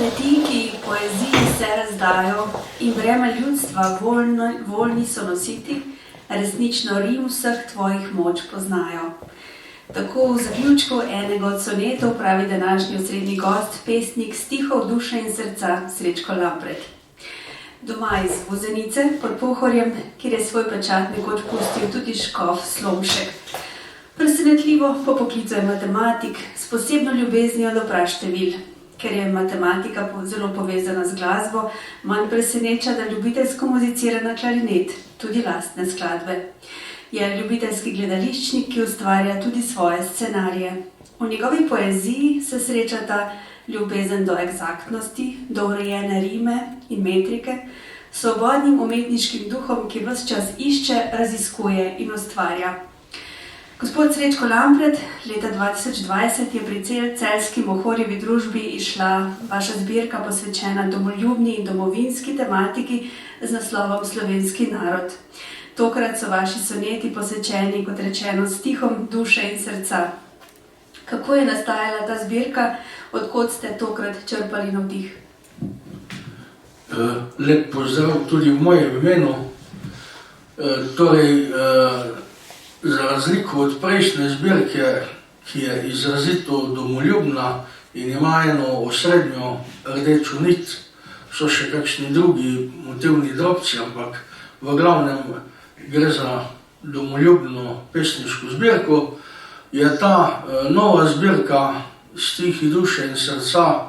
Kleti, ki poeziji se razdajo in breme ljudstva voljni so nositi, resnično Rim vseh tvojih moč poznajo. Tako v zaključku enega od sonetov pravi današnji osrednji gost, pesnik stihov duše in srca Srečko Lampret. Doma iz Vozenice pod Pohorjem, kjer je svoj pečat nekoč pustil tudi škof Slomšek. Presenetljivo po poklicu je matematik s posebno ljubeznijo do praštevil. Ker je matematika zelo povezana z glasbo, manj preseneča, da ljubiteljsko muzicira na klarinet, tudi lastne skladbe. Je ljubiteljski gledališčnik, ki ustvarja tudi svoje scenarije. V njegovi poeziji se srečata ljubezen do eksaktnosti, do urejene rime in metrike, s svobodnim umetniškim duhom, ki ves čas išče, raziskuje in ustvarja. Gospod Srečko Lampret, leta 2020 je pri celjski Mohorjevi družbi izšla vaša zbirka posvečena domoljubni in domovinski tematiki z naslovom Slovenski narod. Tokrat so vaši soneti posvečeni, kot rečeno, stihom duše in srca. Kako je nastajala ta zbirka, od kod ste tokrat črpali navdih? Lep pozdrav tudi v mojem imenu. Za razliko od prejšnje zbirke, ki je izrazito domoljubna in ima eno osrednjo rdečo nit, so še kakšni drugi motivni drobci, ampak v glavnem gre za domoljubno pesniško zbirko, je ta nova zbirka stihi duše in srca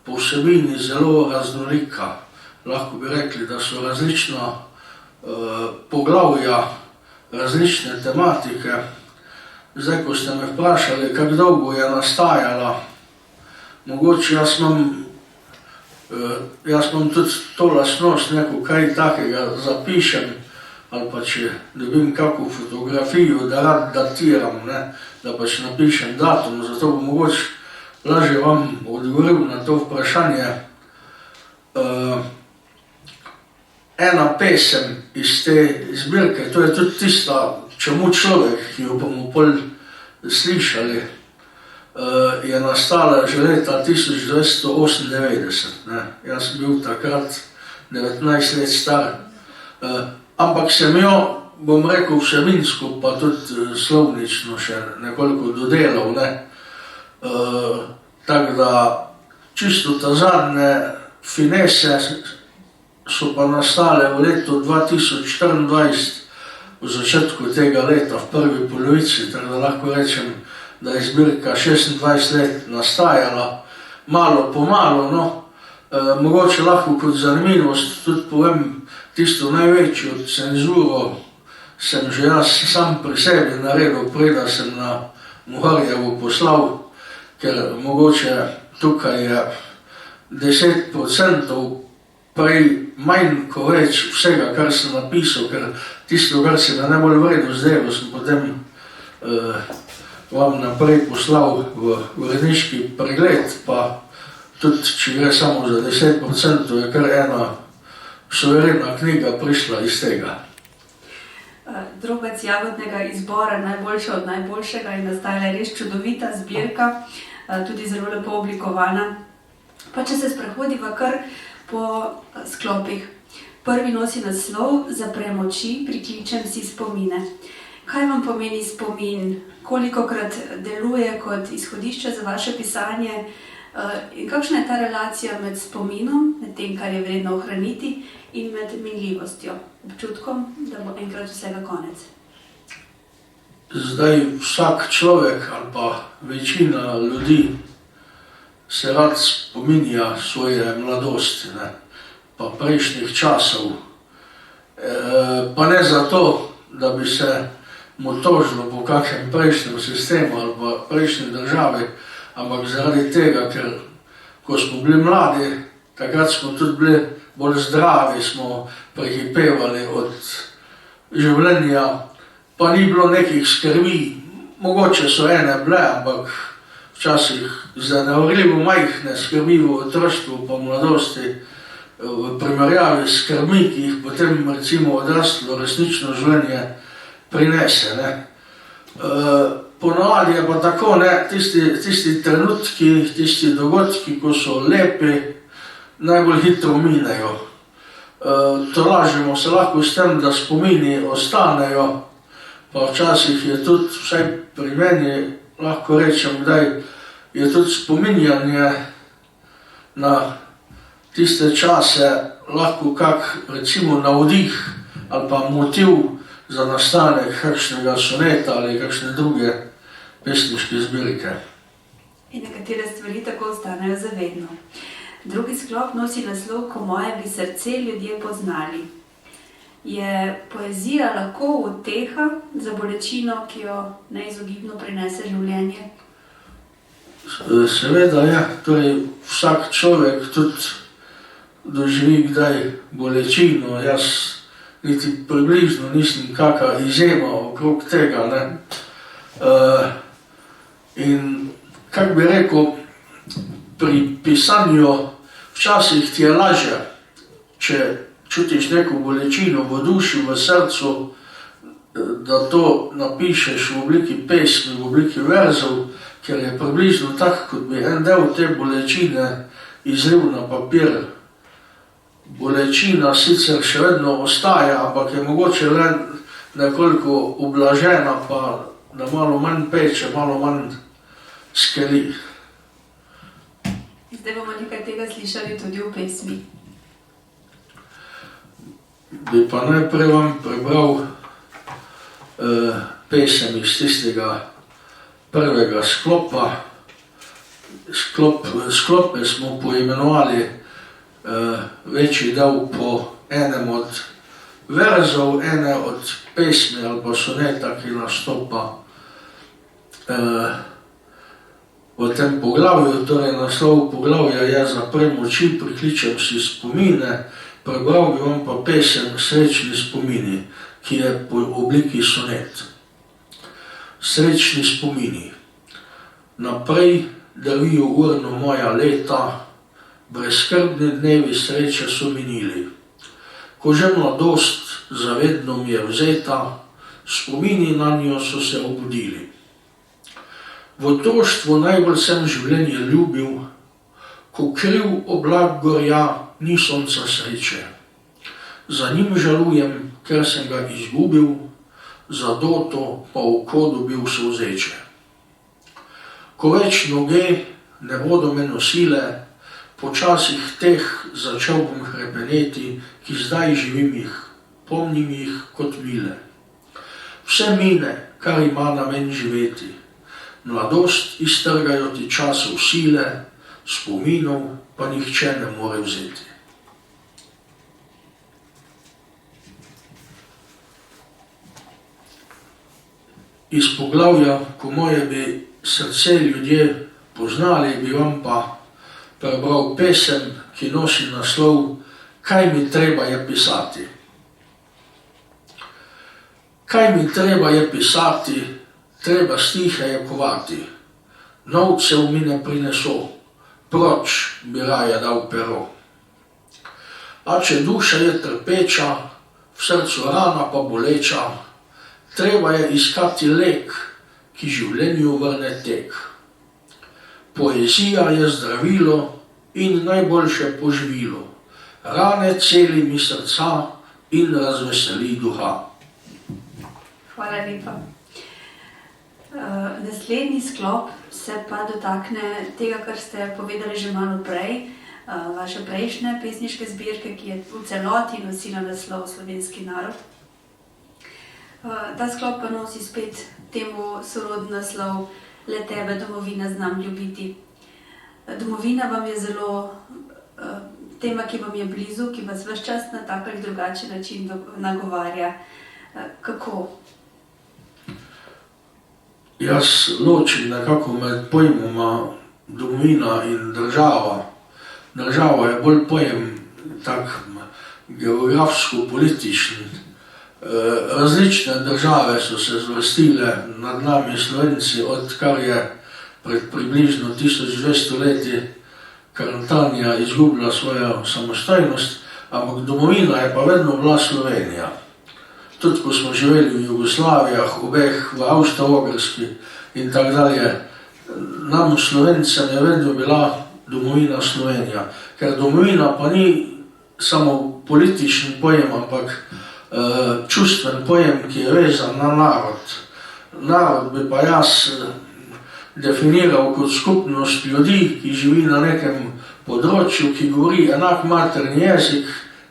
po vsebini zelo raznolika. Lahko bi rekli, da so različna poglavja, različne tematike. Zdaj, ko ste me vprašali, kako dolgo je nastajala, mogoče jaz imam tudi to lastnost, kaj takega zapišem, ali pa če dobim kakšno fotografijo, da rad datiram, da pač napišem datum, zato bom mogoče lažje vam odgovoril na to vprašanje. Ena pesem iz te zbirke, to je tudi tista Čemu človek, ki jo bomo pol slišali, je nastala že leta 1998. Jaz sem bil takrat 19 let star, ampak sem jo, bom rekel, vsebinsko pa tudi slovnično še nekoliko dodelal. Tako da čisto ta zadnje finese so pa nastale v letu 2024, v začetku tega leta, v prvi polovici, tako da lahko rečem, da je zbirka 26 let nastajala, malo po malo. Mogoče lahko kot zanimivost tudi povem tisto največjo cenzuro, sem že jaz sam pri sebi naredil, preden sem na Mohorjevo poslal, ker mogoče tukaj je 10% prej manj, ko več vsega, kar sem napisal, ker tisto, kar si ga najbolj vredno zdaj, sem potem vam naprej poslal v uredniški pregled, pa tudi, če gre samo za 10%, je kar ena suverena knjiga prišla iz tega. Drobec jagodnega izbora, najboljša od najboljšega, je nastajala res čudovita zbirka, tudi zelo lepo oblikovana. Pa če se sprehodiva kar po sklopih. Prvi nosi naslov Zaprem oči, prikličem si spomine. Kaj vam pomeni spomin? Kolikokrat deluje kot izhodišče za vaše pisanje? In kakšna je ta relacija med spominom, med tem, kar je vredno ohraniti, in med minljivostjo, občutkom, da bo enkrat vsega konec? Zdaj vsak človek ali pa večina ljudi se rad spominja svoje mladosti, pa prejšnjih časov. Pa ne zato, da bi se mu tožilo po kakšnem prejšnjem sistemu ali pa prejšnji državi, ampak zaradi tega, ker ko smo bili mladi, takrat smo tudi bili bolj zdravi, smo prehipevali od življenja, pa ni bilo nekih skrbi. Mogoče so ene bile, ampak včasih zanevrljivo majhne skrbi v otroštvu pa mladosti v primerjavi s skrbmi, ki jih potem recimo odraslo resnično življenje prinese. Ponavadi je pa tako, tisti trenutki, tisti dogodki, ko so lepi, najbolj hitro minejo. Tolažimo se lahko s tem, da spomini ostanejo, pa včasih je tudi, vsaj pri meni, lahko rečem, kdaj je tudi spominjanje na tiste čase lahko kak, recimo, navdih ali pa motiv za nastanek kakšnega soneta ali kakšne druge pesniške zbirke. In nekatere stvari tako ostanejo za vedno. Drugi sklop nosi naslov Ko moje bi srce ljudje poznali. Je poezija lahko uteha za bolečino, ki jo neizogibno prinese življenje? Seveda je, torej vsak človek tudi doživi kdaj bolečino. Jaz niti približno nisem kakšna izjema okrog tega, ne. In kak bi rekel, pri pisanju včasih ti je lažje, če čutiš neko bolečino v duši, v srcu, da to napišeš v obliki pesmi, v obliki verzov, ker je približno tako, kot bi en del te bolečine izlil na papir. Bolečina sicer še vedno ostaja, ampak je mogoče le nekoliko ublažena, pa da malo manj peče, malo manj skeli. Zdaj bomo nekaj tega slišali tudi v pesmi. Bi pa najprej vam prebral pesem iz tistega prvega sklopa. Sklope smo poimenovali večji del po enem od verzov, ene od pesmi ali pa soneta, ki nastopa v tem poglavju. Torej naslov poglavja je Zaprem oči, prikličem si spomine. Prebral bi vam pa pesem Srečni spomini, ki je po obliki sonet. Srečni spomini. Naprej drvijo urno moja leta, brezskrbni dnevi sreče so minili. Ko že mladost zavedno mi je vzeta, spomini nanjo so se obudili. V otroštvu najbolj sem življenje ljubil, ko kriv oblak gorja, ni sonca sreče. Za njim žalujem, ker sem ga izgubil, za doto pa oko dobil solzeče. Ko več noge ne bodo me nosile, počasih teh začel bom hrepeneti, ki zdaj živim jih, pomnim jih kot mile. Vse mine, kar ima namen živeti, mladost iztrgajo ti časov sile, spominov pa nihče ne more vzeti. Iz poglavja Ko moje bi srce ljudje poznali, bi vam pa prebral pesem, ki nosi naslov Kaj mi treba je pisati. Kaj mi treba je pisati, treba stihe je kovati. Novcev mi ne prineso, proč bi raje dal pero. A če duša je trpeča, v srcu rana pa boleča, treba je iskati lek, ki življenju vrne tek. Poezija je zdravilo in najboljše poživilo. Rane celi mi srca in razveseli duha. Hvala lepa. Naslednji sklop se pa dotakne tega, kar ste povedali že malo prej, vaše prejšnje pesniške zbirke, ki je v celoti nosila naslov Slovenski narod. Ta sklop pa nosi spet temu soroden naslov Le tebe, domovina, znam ljubiti. Domovina vam je zelo tema, ki vam je blizu, ki vas ves čas na tak ali drugačen način nagovarja. Kako? Jaz ločim nekako med pojmoma domovina in država. Država je bolj pojem tak geografsko-političen. Različne države so se zvrstile nad nami Slovenci, odkar je pred približno 1200 leti Karantanija izgubila svojo samostojnost, ampak domovina je pa vedno bila Slovenija. Tudi ko smo živeli v Jugoslavijah, obeh v Avstro-Ogrski in tako dalje, nam Slovencem je vedno bila domovina Slovenija. Ker domovina pa ni samo politični pojem, ampak čustven pojem, ki je vezan na narod. Narod bi pa jaz definiral kot skupnost ljudi, ki živi na nekem področju, ki govori enak materni jezik,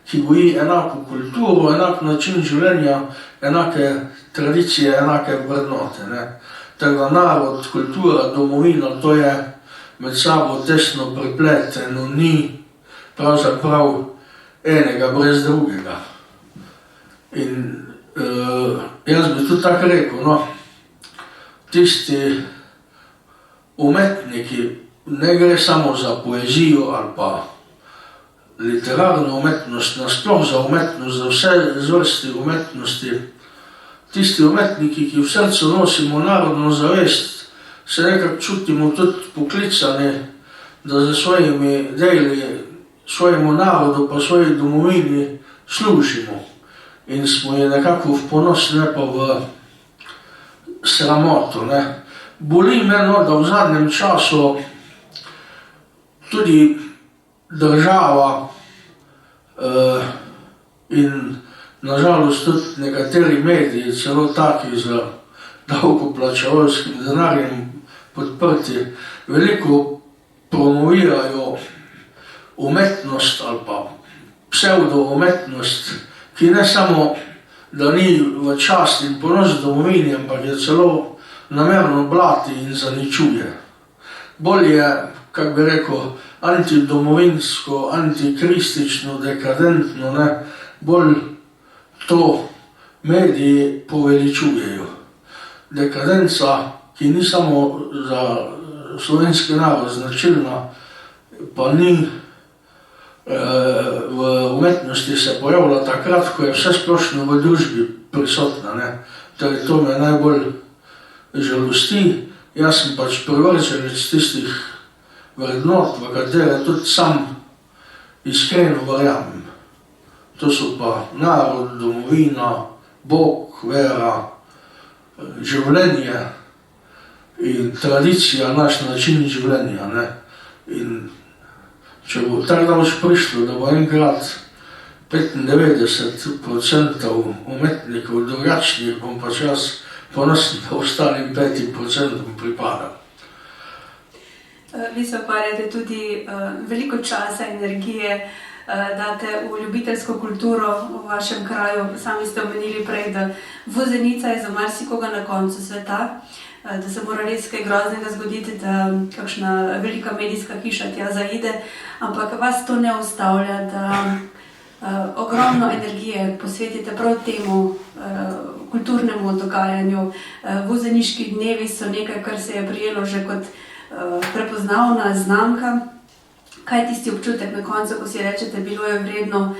ki goji enako kulturo, enak način življenja, enake tradicije, enake vrednote. Tako da narod, kultura, domovina, to je med sabo tesno prepleteno, ni pravzaprav enega brez drugega. In jaz bi tudi tako rekel, no, tisti umetniki, ne gre samo za poezijo ali pa literarno umetnost, nasploh za umetnost, za vse zvrsti umetnosti. Tisti umetniki, ki v srcu nosimo narodno zavest, se nekako čutimo tudi poklicani, da za svojimi deli, svojemu narodu pa svoji domovini služimo. In smo ji nekako v ponos, ne pa v sramoto. Boli me, no, da v zadnjem času tudi država in nažalost tudi nekateri mediji, celo taki z davkoplačevalskim denarjem podprti, veliko promovirajo umetnost ali pa pseudo-umetnost, ki ne samo, da ni v čast in ponos domovini, ampak je celo namerno blati in zaničuje. Bolj je, kak bi rekel, antidomovinsko, antikristično, dekadentno, bolj to mediji poveličujejo. Dekadenca, ki ni samo za slovenski narod značilna, pa ni v umetnosti se pojavila takrat, ko je vse splošno v družbi prisotna. Torej, to me najbolj žalosti. Jaz sem pač privrženec tistih vrednot, v katere tudi sam iskreno verjamem. To so pa narod, domovina, Bog, vera, življenje in tradicija, naš način življenja. In če bo tako daleč prišlo, da bo enkrat 95% umetnikov drugačnih, bom pač jaz ponosen, da ostalim 5% pripada. Vi se ukvarjate tudi veliko časa, energije, date v ljubiteljsko kulturo v vašem kraju. Sami ste omenili prej, da vozenica je za marsikoga na koncu sveta, da se mora res kaj groznega zgoditi, da kakšna velika medijska hiša tja zaide, ampak vas to ne ustavlja, da ogromno energije posvetite prav temu kulturnemu dogajanju. Vozeniški dnevi so nekaj, kar se je prijelo že kot prepoznavna znamka. Kaj je tisti občutek na koncu, ko si rečete, bilo je vredno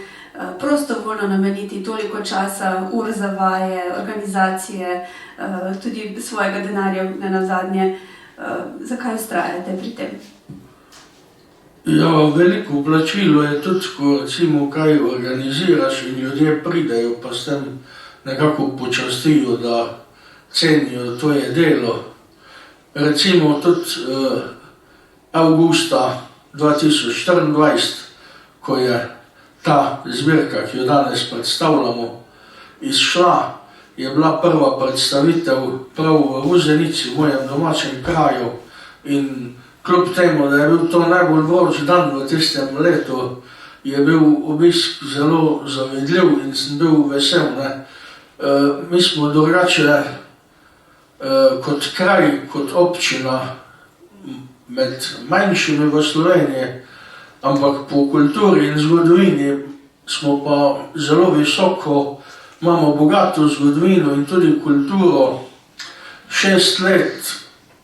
prostovoljno nameniti toliko časa, ur za vaje, organizacije, tudi svojega denarja nenazadnje. Zakaj vztrajate pri tem? Ja, veliko plačilo je tudi, ko recimo kaj organiziraš in ljudje pridejo, pa s tem nekako počastijo, da cenijo tvoje delo. Recimo tudi avgusta 2024, ko je ta zbirka, ki jo danes predstavljamo, izšla, je bila prva predstavitev prav v Vuzenici, v mojem domačem kraju. In kljub temu, da je bil to najbolj vroč dan v tistem letu, je bil obisk zelo zavidljiv in sem bil vesel. Mi smo drugače kot kraj, kot občina, med manjšimi v Sloveniji, ampak po kulturi in zgodovini smo pa zelo visoko, imamo bogato zgodovino in tudi kulturo. 6 let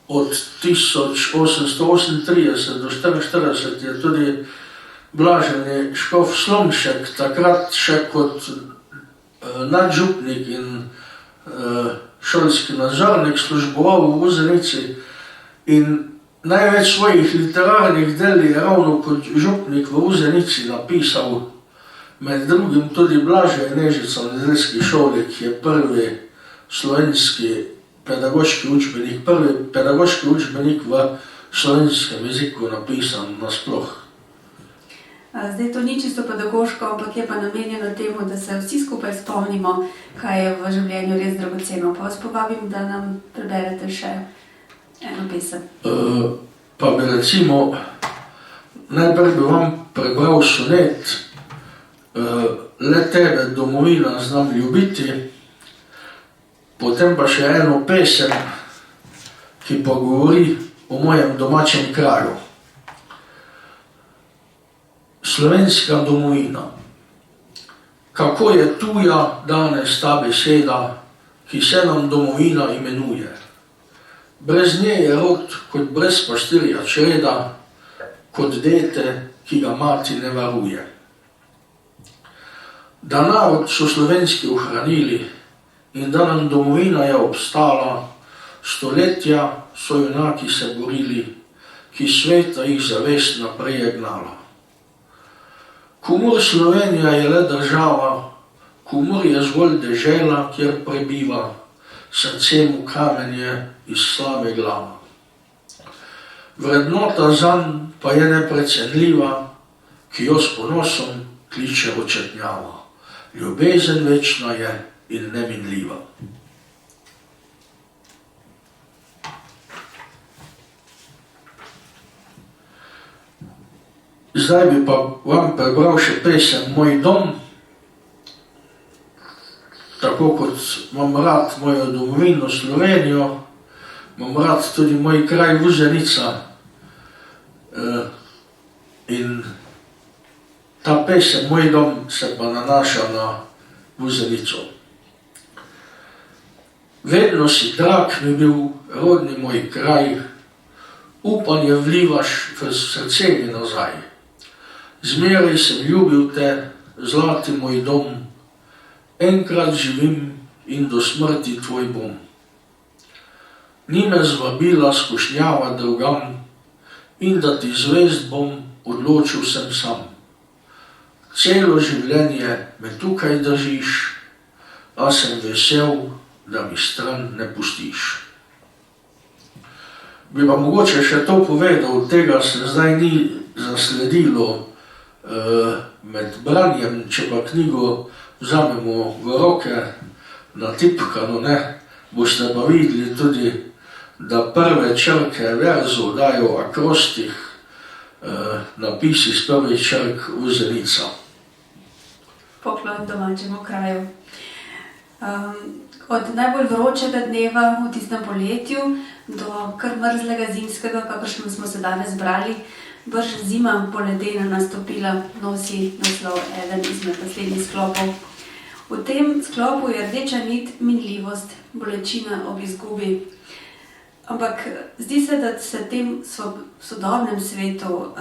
od 1838 do 1944 je tudi blaženi škof Slomšek, takrat še kot nadžupnik in šolski nadzornik služboval v Vuzenici in največ svojih literarnih del je ravno kot župnik v Vuzenici napisal, med drugim tudi Blažej Nežica v nedeljski šoli, ki je prvi slovenski pedagoški učbenik, prvi pedagoški učbenik v slovenskem jeziku napisan nasploh. Zdaj to ni čisto pedagoško, ampak je pa namenjeno temu, da se vsi skupaj spomnimo, kaj je v življenju res dragoceno. Pa vas povabim, da nam preberete še eno pesem. Pa bi recimo, najprej bi vam prebral sonet Le tebe, domovina, znam ljubiti, potem pa še eno pesem, ki pa govori o mojem domačem kraju. Slovenska domovina. Kako je tuja danes ta beseda, ki se nam domovina imenuje. Brez nje je rod kot brez pastirja čreda, kot dete, ki ga mati ne varuje. Da narod so slovenski ohranili in da nam domovina je obstala, stoletja so junaki se borili, ki sveta jih zavest naprej je gnala. Komur Slovenija je le država, komur je zgolj dežela, kjer prebiva, srce mu kamenje iz slame glava. Vrednota zanj pa je neprecenljiva, ki jo s ponosom kliče očetnjava. Ljubezen večna je in neminljiva. Zdaj bi pa vam prebral še pesem Moj dom. Tako kot imam rad mojo domovino Slovenijo, imam rad tudi moj kraj Vuzenica. In ta pesem Moj dom se pa nanaša na Vuzenico. Vedno si drag mi bil rodni moj kraj, upanje vlivaš v srce mi nazaj. Zmeraj sem ljubil te, zlati moj dom, enkrat živim in do smrti tvoj bom. Ni me zvabila skušnjava drugam in da ti zvest bom, odločil sem sam. Celo življenje me tukaj držiš, a sem vesel, da mi stran ne pustiš. Bi pa mogoče še to povedal, tega se zdaj ni zasledilo med branjem, če pa knjigo vzamemo v roke, natipkano, boste pa videli tudi, da prve črke verzov dajo akrostih, napisi z prvih črk Vuzenica. Poklon domačemu kraju. Od najbolj vročega dneva v tistem poletju do kar mrzlega zimskega, kakršnem smo se danes brali, brž zima poledena nastopila, nosi naslov eden izmed naslednjih sklopov. V tem sklopu je rdeča nit minljivost, bolečina ob izgubi. Ampak zdi se, da se tem sodobnem svetu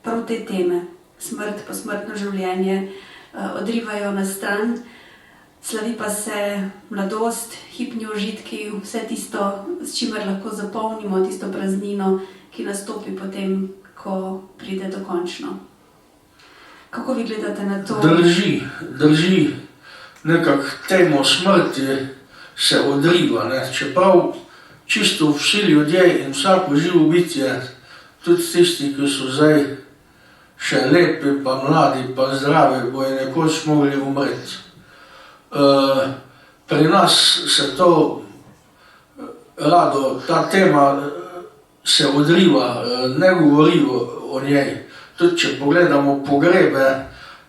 prav te teme, smrt, posmrtno življenje, odrivajo na stran, slavi pa se mladost, hipni užitki, vse tisto, s čimer lahko zapolnimo tisto praznino, ki nastopi potem, ko pride dokončno. Kako vi gledate na to? Drži. Nekako temo smrti se odriva, čeprav čisto vsi ljudje in vsako živo bitje, tudi tisti, ki so zdaj še lepi, pa mladi, pa zdravi, bojo nekoč mogli umreti. Pri nas se to rado, ta tema se odriva, ne govori o njej. Tudi če pogledamo pogrebe,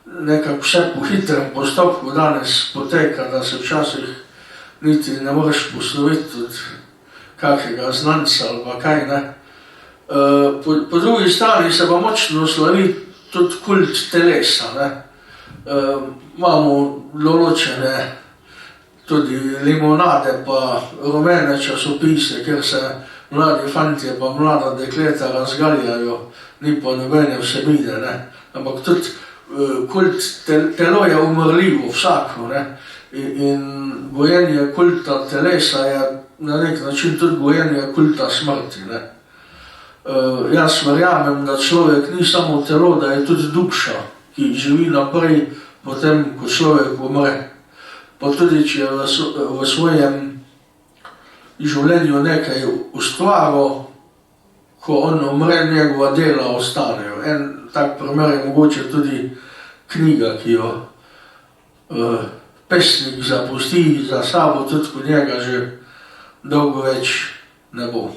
nekako vse po hitrem postopku danes poteka, da se včasih niti ne moreš posloviti od kakega znanca ali pa kaj, Po drugi strani se pa močno slavi tudi kult telesa, Imamo določene tudi limonade pa rumene časopise, kjer se mladi fantje pa mlada dekleta razgaljajo, ni pa nobene vsebine, Ampak tudi kult telo je umrljivo vsako, In gojenje kulta telesa je na nek način tudi gojenje kulta smrti, Jaz verjamem, da človek ni samo telo, da je tudi duša, ki živi naprej, potem, ko človek umre. Pa tudi, če je v svojem življenju nekaj ustvaril, ko on umre, njegova dela ostanejo. En tak primer je mogoče tudi knjiga, ki jo pesnik zapusti za sabo, tudi ko njega že dolgo več ne bo.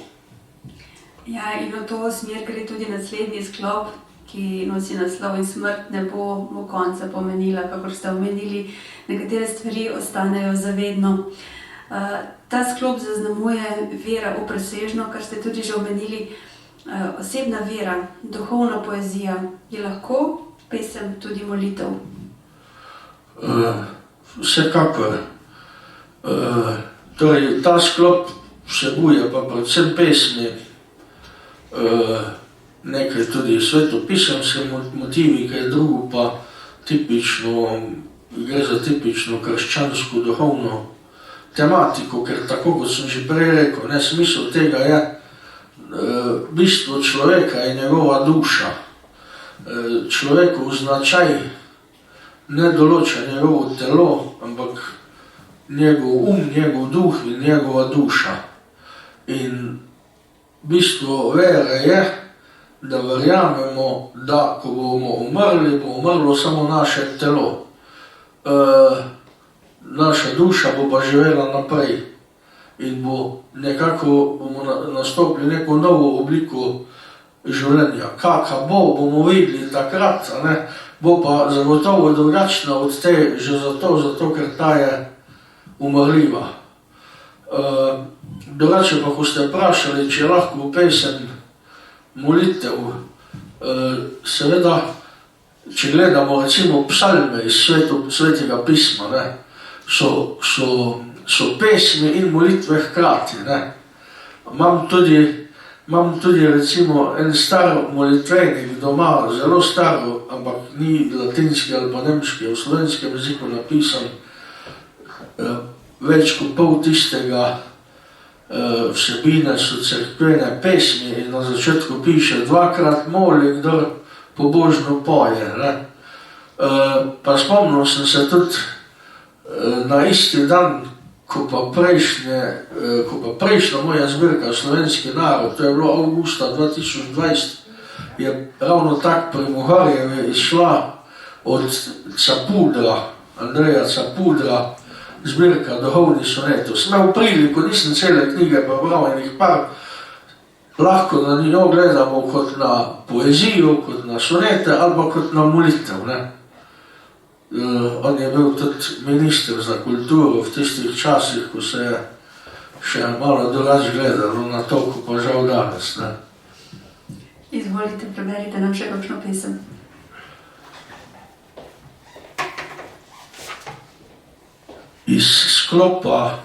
Ja, in v to smer gre tudi naslednji sklop, ki nosi naslov In smrt ne bo mu konca pomenila, kakor ste omenili, nekatere stvari ostanejo zavedno. Ta sklop zaznamuje vera v presežno, kar ste tudi že omenili, osebna vera, duhovna poezija. Je lahko pesem tudi molitev? Vsekakor. Torej, ta sklop vsebuje pa predvsem pesmi, nekaj tudi svetopisemske motivi, kaj drugo pa gre za tipično krščansko duhovno tematiko, ker tako kot sem že prej rekel, smisel tega je bistvo človeka in njegova duša. Človekov značaj ne določa njegovo telo, ampak njegov njegov duh in njegova duša. In bistvo vere je, da verjamemo, da ko bomo umrli, bo umrlo samo naše telo. Naša duša bo pa živela naprej in bomo nastopili neko novo obliko življenja. Kaka bomo videli takrat, bo pa zagotovo drugačna od te, že zato, ker ta je umrljiva. Drugače pa, ko ste vprašali, če je lahko pesem molitev, seveda, če gledamo recimo psalme iz svetega pisma, so pesmi in molitve hkrati. Imam tudi recimo en star molitvenik doma, zelo staro, ampak ni latinski ali pa nemški, v slovenskem jeziku napisan, več kot pol tistega vsebine so cerkvene pesmi in na začetku piše: dvakrat moli, kdor pobožno poje. Pa spomnil sem se tudi na isti dan, ko pa prejšnja moja zbirka Slovenski narod, to je bilo avgusta 2020, je ravno tak pri Muharjevi izšla od Capudra, Andreja Capudra, zbirka Duhovni sonetov. Sem imel priliko, nisem cele knjige pa bral, enih par, lahko na njo gledamo kot na poezijo, kot na sonete ali pa kot na molitev. On je bil tudi minister za kulturo v tistih časih, ko se je še malo drugače gledalo na to, ko pa žal danes. Izvolite, preberite nam še kakšno pesem. Iz sklopa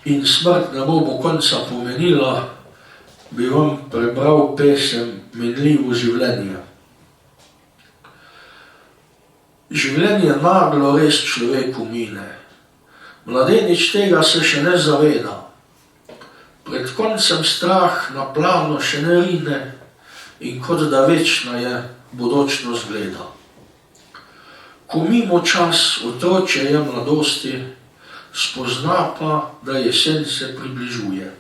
In smrt ne bo mu konca pomenila bi vam prebral pesem Minljivo življenje. Življenje naglo res človeku mine. Mladenič tega se še ne zaveda. Pred koncem strah na plano še ne rine in kot da večna je bodočnost gleda. Ko mimo čas otroče je mladosti, spozna pa, da jesen se približuje.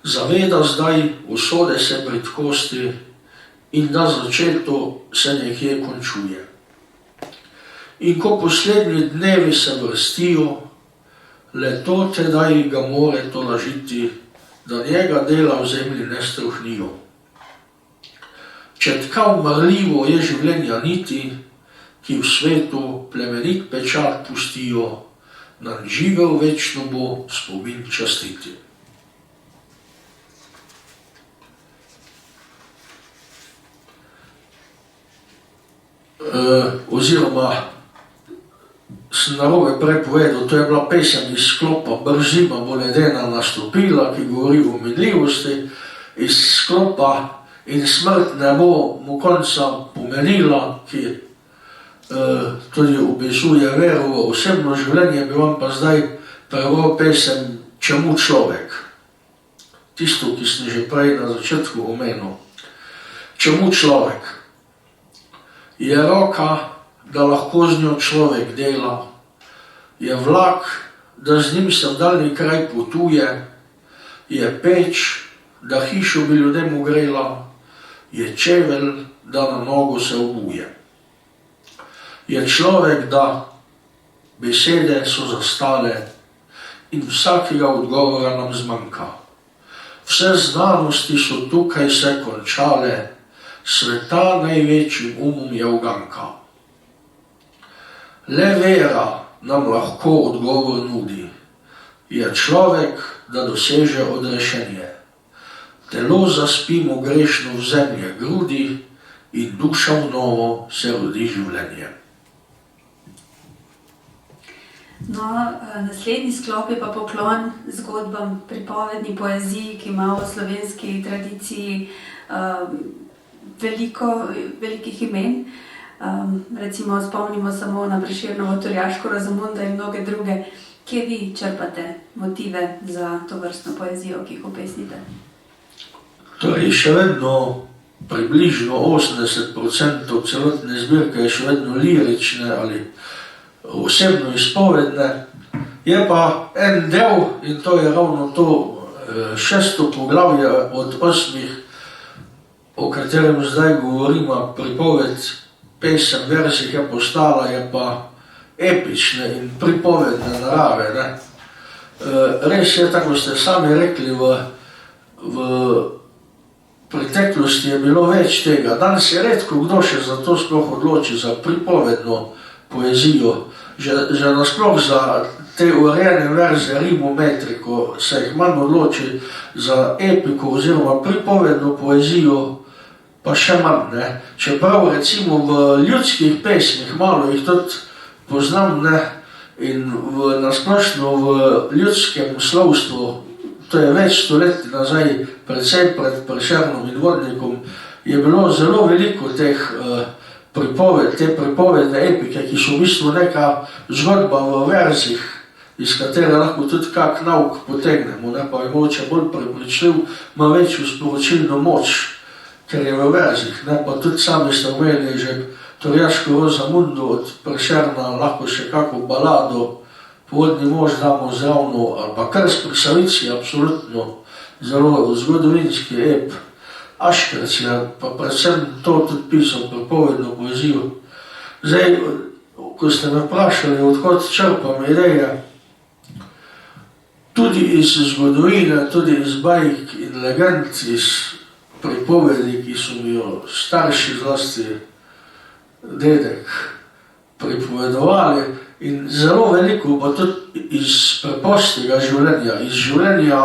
Zaveda zdaj usode se bridkosti in da začeto se nekje končuje. In ko poslednji dnevi se vrstijo, le to tedaj ga more tolažiti, da njega dela v zemlji ne struhnijo. Četka umrljivo je življenja niti, ki v svetu plemenit pečat pustijo, nam živel večno bo spomin častiti. Oziroma sem narobe prepovedal, to je bila pesem iz sklopa Brzima bo ledena nastopila, ki govori o minljivosti, iz sklopa In smrt ne bo mu konca pomenila, ki tudi opisuje vero v osebno življenje, bi vam pa zdaj prebral pesem Čemu človek? Tisto, ki sem že prej na začetku omenil. Čemu človek? Je roka, da lahko z njo človek dela. Je vlak, da z njim se v daljni kraj potuje. Je peč, da hišo bi ljudem ogrela, je čevelj, da na nogo se obuje. Je človek, da besede so zastale in vsakega odgovora nam zmanjka. Vse znanosti so tukaj se končale, sveta največjim umom je uganka. Le vera nam lahko odgovor nudi. Je človek, da doseže odrešenje. Telo zaspimo grešno v zemlje grudi in duša v novo se rodi življenje. No, naslednji sklop je pa poklon zgodbam, pripovedni poeziji, ki ima v slovenski tradiciji velikih imen. Recimo spomnimo samo na Prešernovo Turjaško Rozamunda in mnoge druge. Kje vi črpate motive za to vrstno poezijo, ki jih opesnite? Torej, še vedno približno 80% celotne zbirke je še vedno lirične ali osebno izpovedne. Je pa en del, in to je ravno to 6. poglavje od 8, o katerem zdaj govorimo, pripoved, pesem, verzih je postala, je pa epične in pripovedne narave. Ne? Res je, tako ste sami rekli, v preteklosti je bilo več tega. Danes je redko kdo še za to sploh odloči, za pripovedno poezijo. Že nasploh za te urejene verze, rimometriko, se jih manj odloči, za epiko oziroma pripovedno poezijo pa še manj. Ne? Čeprav recimo v ljudskih pesmih, malo jih tudi poznam, ne? In nasplošno v ljudskem slovstvu, to je več stoletij nazaj, predvsem pred Prešernom in Vodnikom, je bilo zelo veliko teh te pripovedne epike, ki so v bistvu neka zgodba v verzih, iz katere lahko tudi kak nauk potegnemo, ne? Pa je mogoče bolj prepričljiv, ima večjo sporočilno moč, ker je v verzih. Ne? Pa tudi sami ste omenili že Turjaško Rozamundo od Prešerna, lahko še kako balado, Vodni mož damo zravno, ali pa Krst pri Savici, absolutno zelo zgodovinski ep. Aškerc je pa predvsem to tudi pisal, pripovedno poezijo. Zdaj, ko ste me vprašali, odkot črpam ideje, tudi iz zgodovine, tudi iz bajk in legend, iz pripovedi, ki so mi jo starši, zlasti dedek, pripovedovali, in zelo veliko pa tudi iz preprostega življenja, iz življenja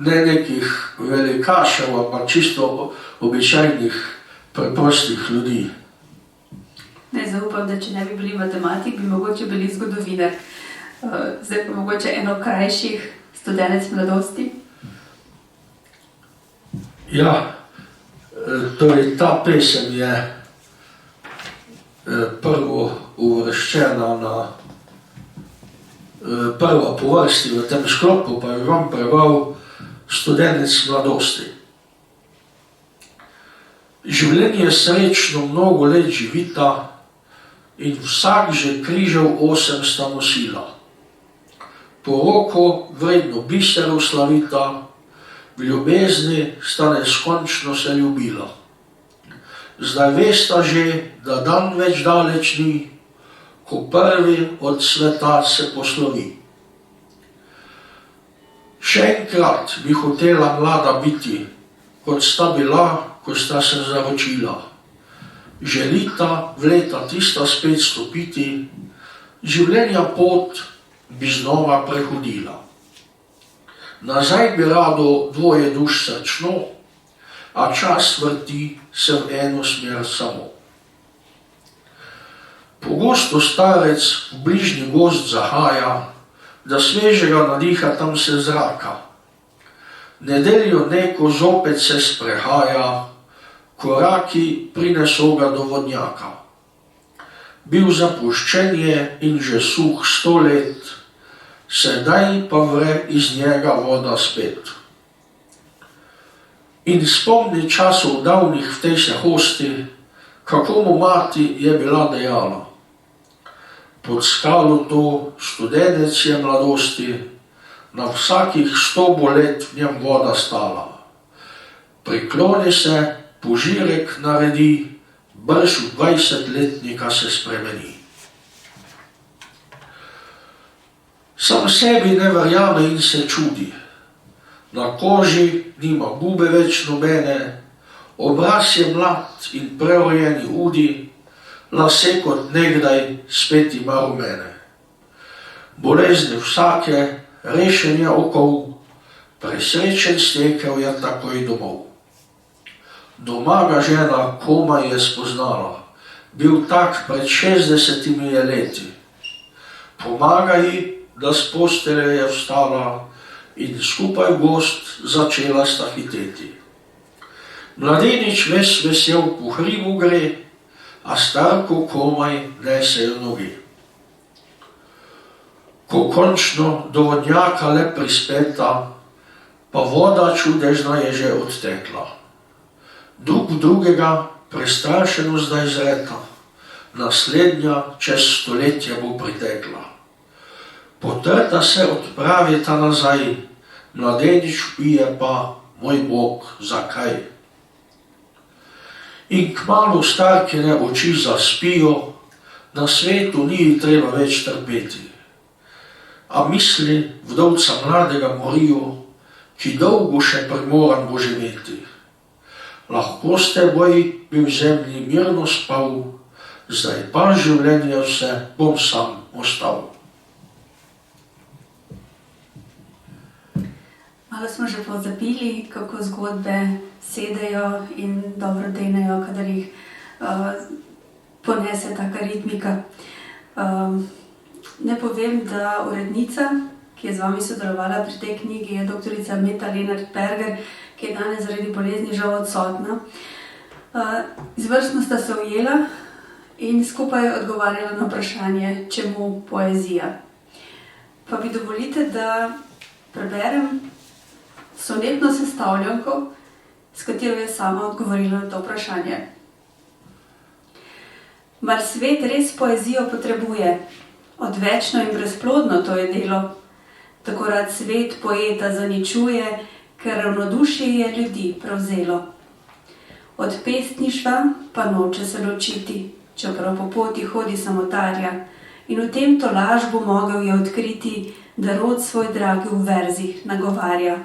ne nekih velikašev, ampak čisto običajnih, preprostih ljudi. Ne, zaupam, da če ne bi bili matematik, bi mogoče bili zgodovinar. Zdaj pa mogoče eno krajših, Studenec mladosti. Ja, torej ta pesem je prvo uvrščena na prva po vrsti v tem sklopu, pa je vam prebral Studenec mladosti. Življenje srečno mnogo let živita in vsak že križev 8 sta nosila. Poroko vredno biserov slavita, v ljubezni sta neskončno se ljubila. Zdaj vesta že, da dan več daleč ni, ko prvi od sveta se poslovi. Še enkrat bi hotela mlada biti, kot sta bila, ko sta se zaročila. Želita v leta tista spet stopiti, življenja pot bi znova prehodila. Nazaj bi rado dvoje duš srčno, a čas vrti se v eno smer samo. Pogosto starec v bližnji gozd zahaja, da svežega nadiha tam se zraka. Nedeljo neko zopet se sprehaja, koraki prineso ga do vodnjaka. Bil zapuščen je in že suh 100 let, sedaj pa vre iz njega voda spet. In spomni časov davnih v tej sehosti, kako mu mati je bila dejala. Pod skalo to studenec je mladosti, na vsakih 100 let v njem voda stala. prikloni se, požirek naredi, brž v 20-letnika se spremeni. Sam sebi ne verjame in se čudi. Na koži nima gube več nobene, obraz je mlad in preurejeni udi, lase kot nekdaj spet ima rumene. Bolezni vsake, rešen je okol, presrečen stekel je takoj domov. Doma ga žena komaj je spoznala, bil tak pred 60 leti. Pomaga ji, da s postelje je vstala in skupaj v gozd začela sta hiteti. Mladenič ves vesel po hribu gre, a starko komaj nesejo nogi. Ko končno do vodnjaka le prispeta, pa voda čudežna je že odtekla. Drug drugega prestrašeno zdaj zreta, naslednja čez stoletje bo pritekla. Potrta se odpravita nazaj, mladenič vpije pa, moj Bog, zakaj? In kmalu starkine oči zaspijo, na svetu ni treba več trpeti. A misli vdovca mladega morijo, ki dolgo še primoran bo živeti. Lahko s teboj bi v zemlji mirno spal, zdaj pa življenje vse bom sam ostal. Malo smo že pozabili, kako zgodbe sedejo in dobro denejo, kadar jih ponese taka ritmika. Ne povem, da urednica, ki je z vami sodelovala pri tej knjigi, je doktorica Meta Lenart-Perger, ki je danes zaradi bolezni žal odsotna. Izvrstno sta se ujela in skupaj odgovarjala na vprašanje, čemu poezija. Pa mi dovolite, da preberem sonetno sestavljanko, s katero je sama odgovorila na to vprašanje. Mar svet res poezijo potrebuje? Odvečno in brezplodno to je delo. Tako rad svet poeta zaničuje, ker ravnodušje je ljudi prevzelo. Od pesništva pa noče se ločiti, čeprav po poti hodi samotarja, in v tem tolažbu mogel je odkriti, da rod svoj dragi v verzih nagovarja.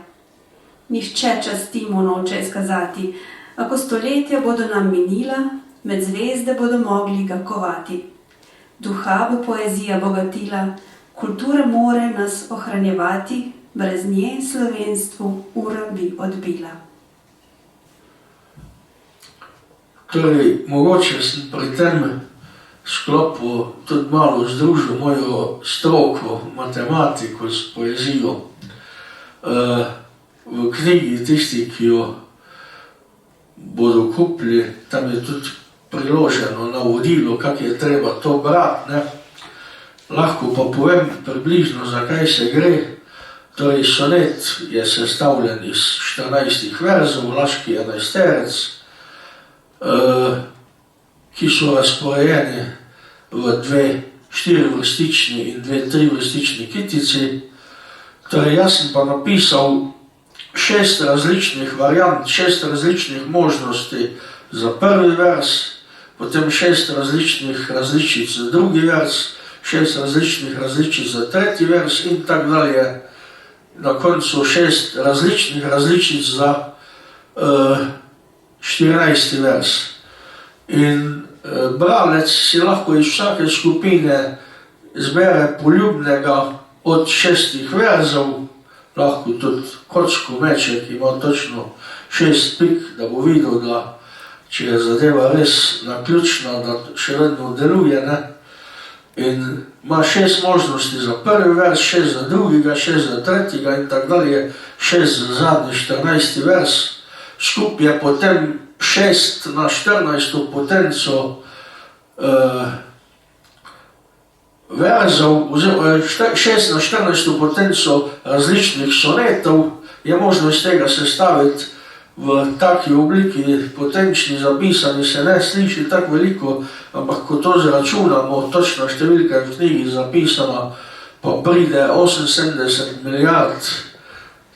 Nihče časti mu noče izkazati, ako stoletja bodo nam minila, med zvezde bodo mogli ga kovati. Duha bo poezija bogatila, kultura more nas ohranjevati, brez nje slovenstvu ura bi odbila. Torej, mogoče sem pri tem sklopu tudi malo združil mojo stroko, matematiko s poezijo. V knjigi tisti, ki jo bodo kupili, tam je tudi priloženo navodilo, kako je treba to brati, ne. Lahko pa povem približno, zakaj se gre. Torej, sonet je sestavljen iz 14 verzov, laški 11-terec, ki so razporejeni v 2 4-vrstični in 2 3-vrstični kitici. Torej, jaz sem pa napisal 6 različnih variant, 6 različnih možnosti za prvi vers, potem 6 različnih različic za drugi vers, 6 različnih različic za tretji vers in tako dalje. Na koncu 6 različnih različic za 14. vers. In bralec si lahko iz vsake skupine zbere poljubnega od 6 verzov, lahko tudi kocko meče, ki ima točno 6 pik, da bo videl, da če je zadeva res naključna, da še vedno deluje, ne. In ima 6 možnosti za prvi vers, 6 za drugega, 6 za tretjega in tako dalje, 6 za zadnji 14. vers. Skup je potem 6 na 14. potenco verzov, 6 na 14. potenco različnih sonetov, je možno iz tega sestaviti v taki obliki, potenčni zapisani se ne sliši tako veliko, ampak ko to zračunamo, točna številka v knjigi zapisana, pa pride 78 milijard,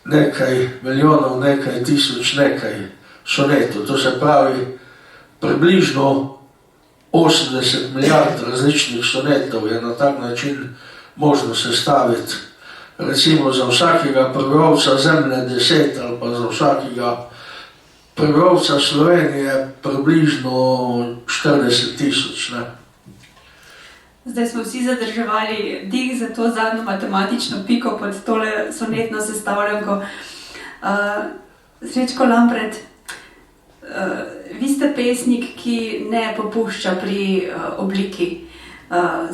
nekaj milijonov, nekaj tisoč, nekaj sonetov. To se pravi, približno 80 milijard različnih sonetov je na tak način možno sestaviti. Recimo za vsakega prebivalca Zemlje 10 ali pa za vsakega prebivalca Slovenije približno 40 tisoč. Zdaj smo vsi zadrževali dih za to zadnjo matematično piko pod tole sonetno sestavljanko. Srečko Lampret, vi ste pesnik, ki ne popušča pri obliki.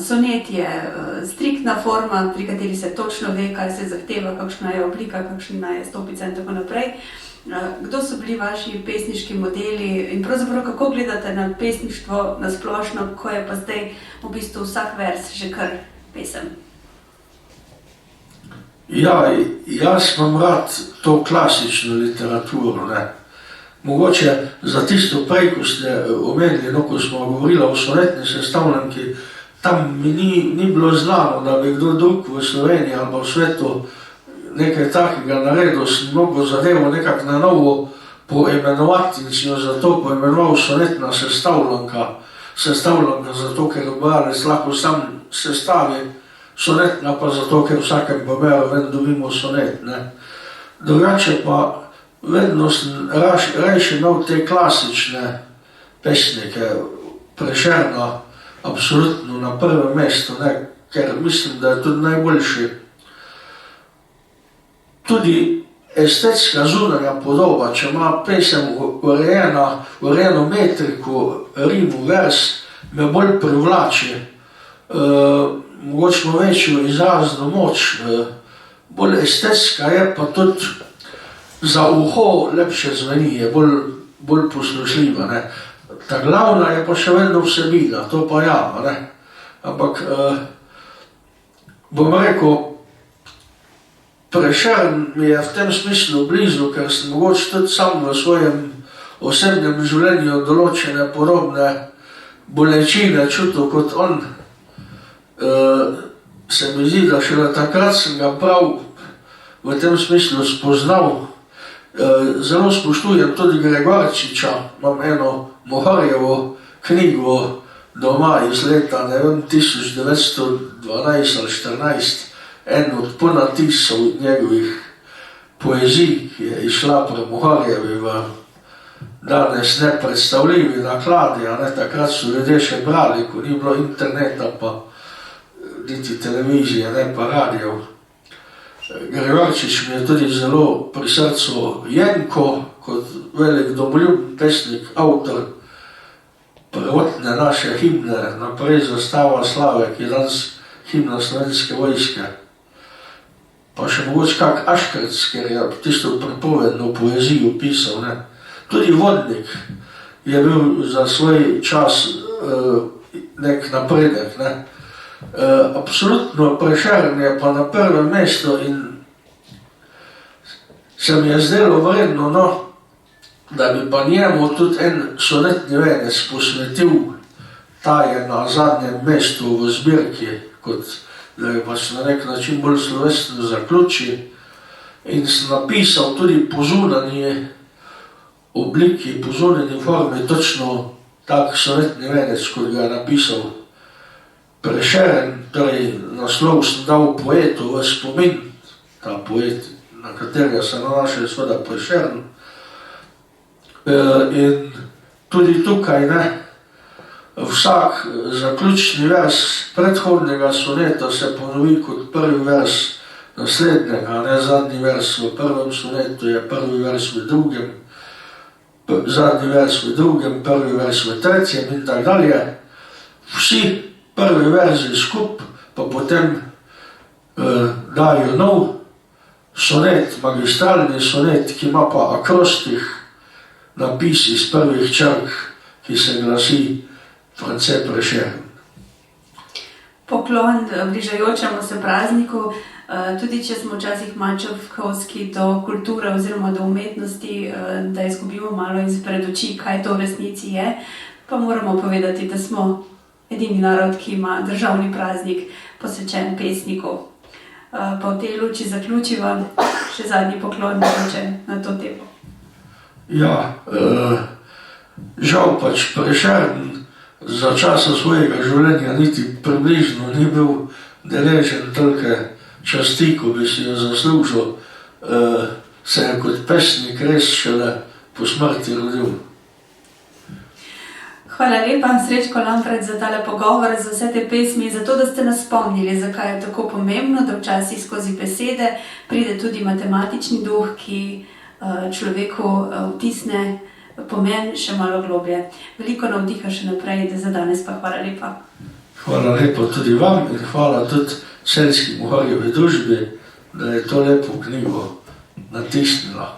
Sonet je striktna forma, pri kateri se točno ve, kaj se zahteva, kakšna je oblika, kakšna je stopica in tako naprej. Kdo so bili vaši pesniški modeli in pravzaprav kako gledate na pesništvo na splošno, ko je pa zdaj v bistvu vsak vers že kar pesem? Ja, jaz imam rad to klasično literaturo. Mogoče za tisto prej, ko ste omenili, ko smo govorili o sonetni sestavljanki, tam mi ni bilo znano, da bi kdo drug v Sloveniji ali pa v svetu nekaj takega naredil. Sem mnogo zadevo nekako na novo poimenovati in si jo zato poimenoval sonetna sestavljanka. Sestavljanka zato, ker bralec lahko sam sestavi, sonetna pa zato, ker vsakem pomeru ven dobimo sonet. Drugače pa vedno sem rajši imel te klasične pesnike, Prešerna absolutno na prvem mestu, ker mislim, da je tudi najboljši. Tudi estetska zunanja podoba, če ima pesem urejeno metriko, rimu, vers, me bolj privlači. Mogoče večjo izrazno moč, bolj estetska je, pa tudi za uho lepše zveni, je bolj poslušljiva. Ta glavna je pa še vedno vsebina, to pa ja. Ampak bom rekel, Prešern mi je v tem smislu blizu, ker sem mogoče tudi sam v svojem osebnem življenju določene podobne bolečine čutil kot on. Se mi zdi, da šele takrat sem ga prav v tem smislu spoznal. Zelo spoštujem tudi Gregorčiča, imam eno Moharjevo knjigo doma iz leta 1912 ali 14, en od ponatisov njegovih poezij, ki je išla pri Moharjevi v danes nepredstavljivi nakladi. Takrat so ljudje še brali, ko ni bilo interneta, pa niti televizije, ne pa radijev. Gregorčič mi je tudi zelo pri srcu. Jenko, kot velik domoljubni pesnik, avtor prvotne naše himne, naprej Zastava slave, ki je danes himna Slovenske vojske. Pa še mogoče kak Aškrc, ker je tisto pripovedno poezijo pisal. Tudi Vodnik je bil za svoj čas nek napredek. Absolutno Prešern je pa na prvem mestu in se mi je zdelo vredno, da bi pa njemu tudi en sonetni venec posvetil. Ta je na zadnjem mestu v zbirki, kot da je pač na nek način bolj slovesno zaključi. In sem napisal tudi po zunanji obliki, po zunanji formi točno tak sonetni venec, kot ga je napisal Prešern. Torej, naslov sem dal poetu v spomin, ta poet, na katerega se nanaša seveda Prešern. In tudi tukaj, vsak zaključni vers predhodnega soneta se ponovi kot prvi vers naslednjega. Zadnji vers v prvem sonetu je prvi vers v drugem, zadnji vers v drugem, prvi vers v tretjem in tako dalje. Vsi prvi verzi skup pa potem dajo nov sonet, magistralni sonet, ki ima pa akrostih napis iz prvih črk, ki se glasi France Prešern. Poklon bližajočemu se prazniku, tudi če smo včasih mačevkovski do kulture oziroma do umetnosti, da izgubimo malo izpred oči, kaj to v resnici je, pa moramo povedati, da smo edini narod, ki ima državni praznik posvečen pesniku. Pa v tej luči zaključiva še zadnji poklon na to temo. Ja, žal pač Prešeren za časa svojega življenja niti približno ni bil deležen tolike časti, ko bi si jo zaslužil. Se je kot pesnik res šele po smrti rodil. Hvala lepa, Srečko Lampret, za tale pogovor, za vse te pesmi, za to, da ste nas spomnili, zakaj je tako pomembno, da včasih skozi besede pride tudi matematični duh, ki človeku vtisne pomen še malo globlje. Veliko navdiha še naprej, za danes pa hvala lepa. Hvala lepa tudi vam in hvala tudi Celjski Muharjevi družbi, da je to lepo knjigo natisnila.